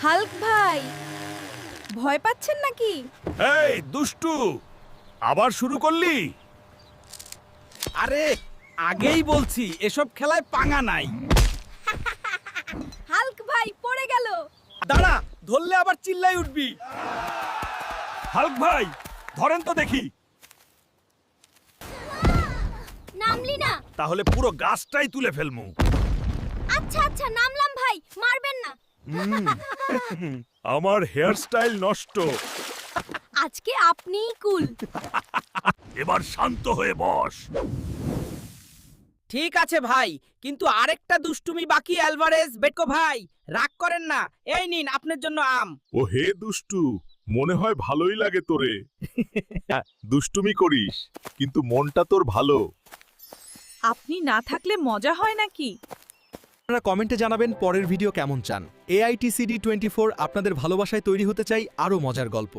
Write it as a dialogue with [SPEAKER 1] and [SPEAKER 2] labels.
[SPEAKER 1] Hulk ভাই, ভয় পাচ্ছেন নাকি?
[SPEAKER 2] এই দুষ্টু, আবার শুরু করলি?
[SPEAKER 3] আরে আগেই বলছি এসব খেলায় পাঙা নাই।
[SPEAKER 1] হাল্ক ভাই পড়ে গেল।
[SPEAKER 3] দাঁড়া, ধরলে আবার চিল্লাই উঠবি।
[SPEAKER 2] হাল্ক ভাই, ধরেন তো দেখি।
[SPEAKER 1] নামলি না?
[SPEAKER 2] তাহলে পুরো গাছটাই তুলে ফেলমু।
[SPEAKER 1] আচ্ছা আচ্ছা, নামলাম ভাই, মারবেন না।
[SPEAKER 2] আমার হেয়ার স্টাইল নষ্ট।
[SPEAKER 1] আজকে আপনিই কুল।
[SPEAKER 2] এবার শান্ত হয়ে বস।
[SPEAKER 3] ঠিক আছে ভাই, কিন্তু আরেকটা দুষ্টুমি বাকি। অ্যালভারেজ বেটকো ভাই, রাগ করেন না। এই নিন আপনার জন্য আম।
[SPEAKER 2] ও হে দুষ্টু, মনে হয় ভালোই লাগে তোরে। দুষ্টুমি করিস, কিন্তু মনটা তোর ভালো।
[SPEAKER 4] আপনি না থাকলে মজা হয় নাকি?
[SPEAKER 5] আপনারা কমেন্টে জানাবেন পরের ভিডিও কেমন চান। AITCD24 আপনাদের ভালোবাসায় তৈরি হতে চাই আরও মজার গল্প।